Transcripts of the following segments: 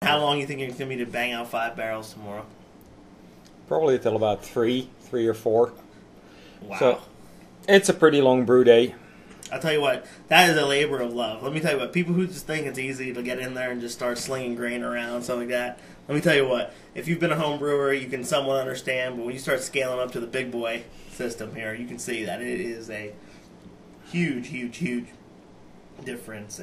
How long you think it's going to be to bang out 5 barrels tomorrow? Probably till about three or four. Wow. So it's a pretty long brew day. I'll tell you what, that is a labor of love. Let me tell you what, people who just think it's easy to get in there and just start slinging grain around, something like that, let me tell you what, if you've been a home brewer, you can somewhat understand, but when you start scaling up to the big boy system here, you can see that it is a huge difference.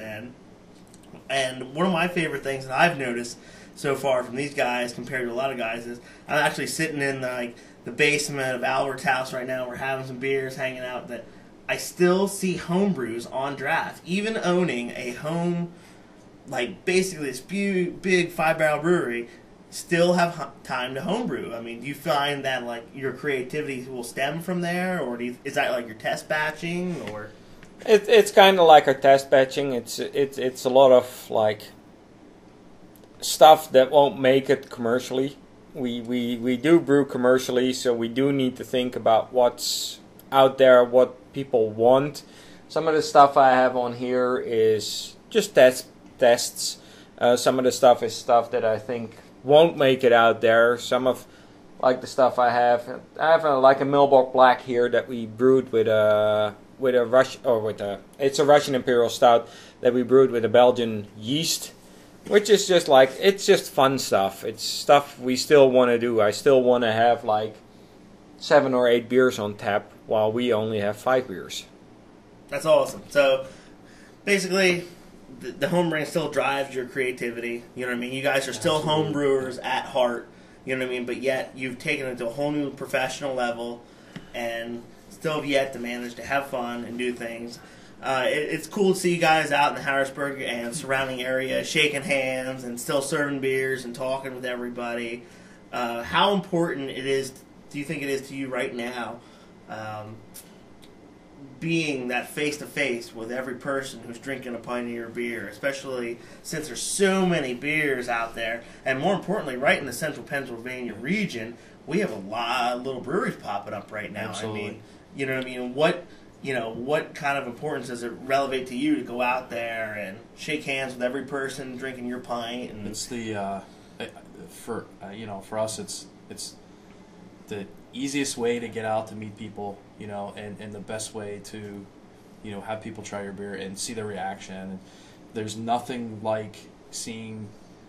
And one of my favorite things that I've noticed so far from these guys compared to a lot of guys is I'm actually sitting in the basement of Albert's house right now. We're having some beers, hanging out, that I still see home brews on draft. Even owning a home, like basically this big 5 barrel brewery, still have time to homebrew. I mean, do you find that like your creativity will stem from there, or is that like your test batching, or? It's kind of like our test batching. It's a lot of like stuff that won't make it commercially. We do brew commercially, so we do need to think about what's out there, what people want. Some of the stuff I have on here is just tests. Some of the stuff is stuff that I think won't make it out there. Some of like the stuff I have like a MillBock Black here that we brewed with a it's a Russian Imperial Stout that we brewed with a Belgian yeast, which is just like, it's just fun stuff. It's stuff we still want to do. I still want to have like 7 or 8 beers on tap while we only have 5 beers. That's awesome. So basically, the home brand still drives your creativity. You know what I mean? You guys are still home brewers at heart. You know what I mean? But yet you've taken it to a whole new professional level, and still have yet to manage to have fun and do things. It's cool to see you guys out in the Harrisburg and surrounding area shaking hands and still serving beers and talking with everybody. How important do you think it is to you right now, being that face-to-face with every person who's drinking a pint of your beer, especially since there's so many beers out there, and more importantly, right in the central Pennsylvania region, we have a lot of little breweries popping up right now. Absolutely. I mean, you know what I mean? What kind of importance does it relevate to you to go out there and shake hands with every person drinking your pint? And it's for us, it's the easiest way to get out to meet people, and the best way to, have people try your beer and see their reaction. And there's nothing like seeing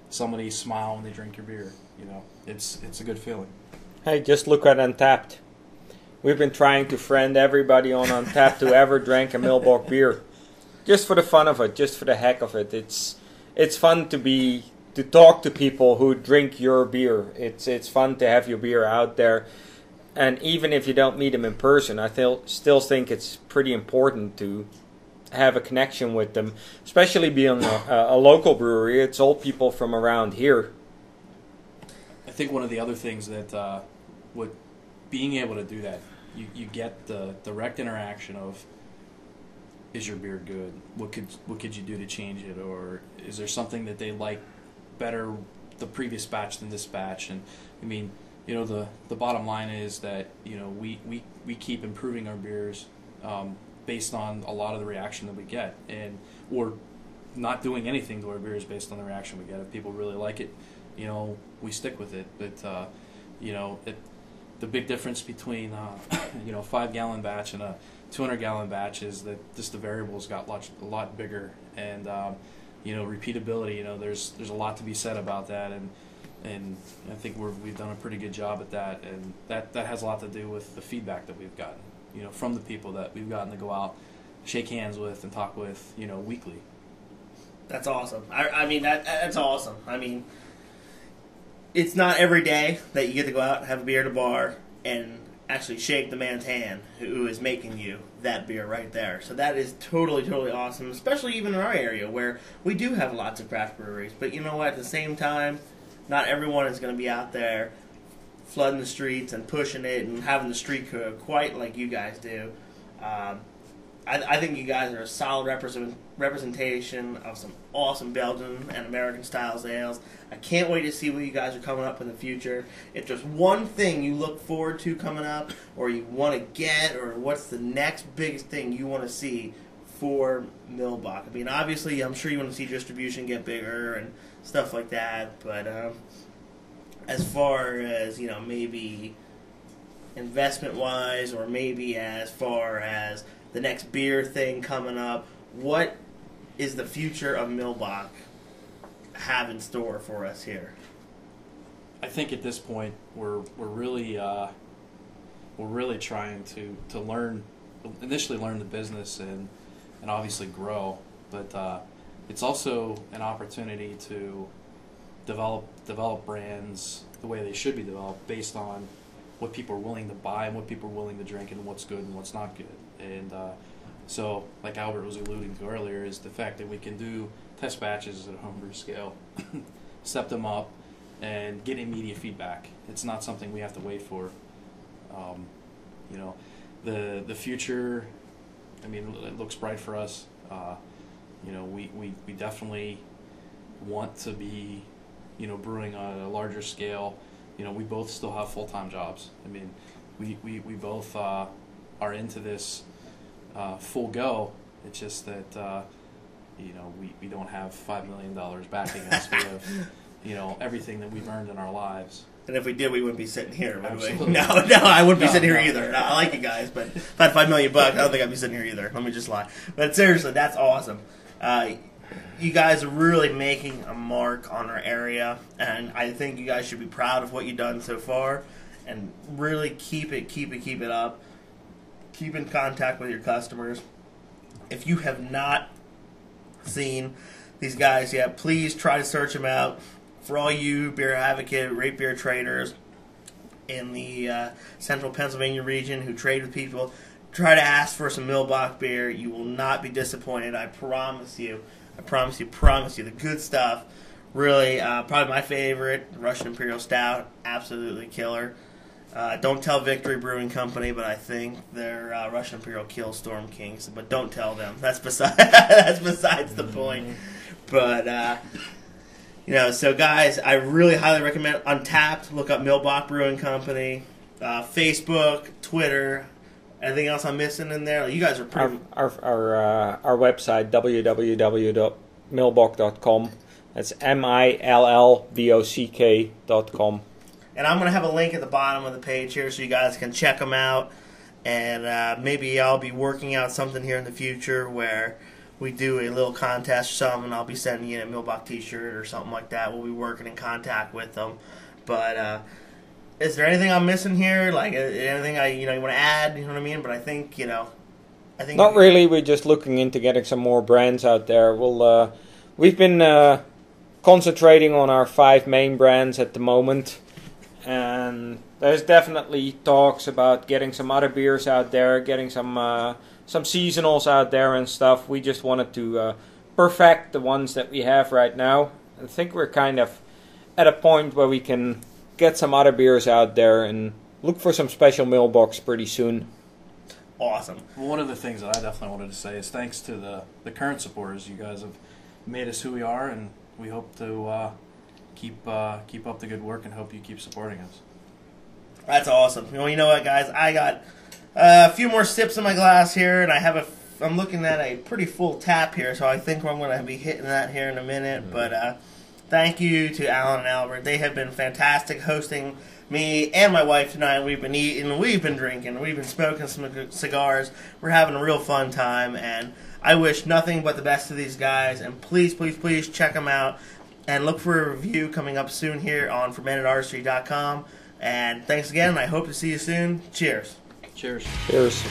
somebody smile when they drink your beer. It's a good feeling. Hey, just look at Untapped. We've been trying to friend everybody on Untapped who ever drank a MillBock beer, just for the fun of it, just for the heck of it. It's fun to talk to people who drink your beer. It's fun to have your beer out there, and even if you don't meet them in person, I still think it's pretty important to have a connection with them, especially being a local brewery. It's all people from around here. I think one of the other things that being able to do that, you get the direct interaction of, is your beer good? What could you do to change it? Or is there something that they like better the previous batch than this batch? And I mean, the bottom line is that we keep improving our beers based on a lot of the reaction that we get, and or not doing anything to our beers based on the reaction we get. If people really like it, we stick with it. But the big difference between 5-gallon batch and a 200-gallon batch is that just the variables got a lot bigger, and repeatability. There's a lot to be said about that, and I think we've done a pretty good job at that, and that has a lot to do with the feedback that we've gotten, from the people that we've gotten to go out, shake hands with, and talk with, weekly. that's awesome. I mean, that's awesome. I mean, it's not every day that you get to go out and have a beer at a bar and actually shake the man's hand who is making you that beer right there. So that is totally awesome, especially even in our area where we do have lots of craft breweries. But you know what? At the same time, not everyone is going to be out there flooding the streets and pushing it and having the street code quite like you guys do. I think you guys are a solid representation of some awesome Belgian and American styles ales. I can't wait to see what you guys are coming up in the future. If there's one thing you look forward to coming up, or you want to get, or what's the next biggest thing you want to see for MillBock? I mean, obviously, I'm sure you want to see distribution get bigger and stuff like that, but as far as, maybe investment-wise, or maybe as far as the next beer thing coming up, what is the future of MillBock have in store for us here? I think at this point we're really trying to learn the business and obviously grow, but it's also an opportunity to develop brands the way they should be developed based on what people are willing to buy and what people are willing to drink and what's good and what's not good. And so, like Albert was alluding to earlier, is the fact that we can do test batches at a homebrew scale, step them up, and get immediate feedback. It's not something we have to wait for. The future, I mean, it looks bright for us. We definitely want to be, brewing on a larger scale. We both still have full-time jobs. I mean, we both are into this full go. It's just that we don't have $5 million backing us. We have everything that we've earned in our lives. And if we did, we wouldn't be sitting here, would we? Absolutely. No, I wouldn't be sitting here either. No, I like you guys, but if I had $5 million, I don't think I'd be sitting here either. Let me just lie. But seriously, that's awesome. You guys are really making a mark on our area, and I think you guys should be proud of what you've done so far, and really keep it up. Keep in contact with your customers. If you have not seen these guys yet, please try to search them out. For all you beer advocate, rate beer traders in the central Pennsylvania region who trade with people, try to ask for some MillBock beer. You will not be disappointed. I promise you. I promise you. The good stuff. Really, probably my favorite, Russian Imperial Stout. Absolutely killer. Don't tell Victory Brewing Company, but I think they're Russian Imperial kills Storm Kings. But don't tell them. That's besides the point. But so guys, I really highly recommend Untapped. Look up MillBock Brewing Company, Facebook, Twitter. Anything else I'm missing in there? You guys are pretty. Our website, www.millbock.com. That's MILLBOCK.com. And I'm going to have a link at the bottom of the page here so you guys can check them out. And maybe I'll be working out something here in the future where we do a little contest or something, and I'll be sending you a MillBock t-shirt or something like that. We'll be working in contact with them. But is there anything I'm missing here? Like anything you want to add? You know what I mean? But I think not really. We're just looking into getting some more brands out there. We've been concentrating on our 5 main brands at the moment, and there's definitely talks about getting some other beers out there, getting some seasonals out there and stuff. We just wanted to perfect the ones that we have right now. I think we're kind of at a point where we can get some other beers out there and look for some special MillBocks pretty soon. Awesome. Well, one of the things that I definitely wanted to say is thanks to the current supporters. You guys have made us who we are, and we hope to keep up the good work and hope you keep supporting us. That's awesome. You know what, guys? I got a few more sips in my glass here, and I'm looking at a pretty full tap here, so I think I'm going to be hitting that here in a minute. Mm-hmm. But thank you to Alan and Albert. They have been fantastic hosting me and my wife tonight. We've been eating, we've been drinking, we've been smoking some cigars. We're having a real fun time, and I wish nothing but the best to these guys. And please, please, please check them out and look for a review coming up soon here on fermentedartistry.com. And thanks again, and I hope to see you soon. Cheers. Cheers. Cheers.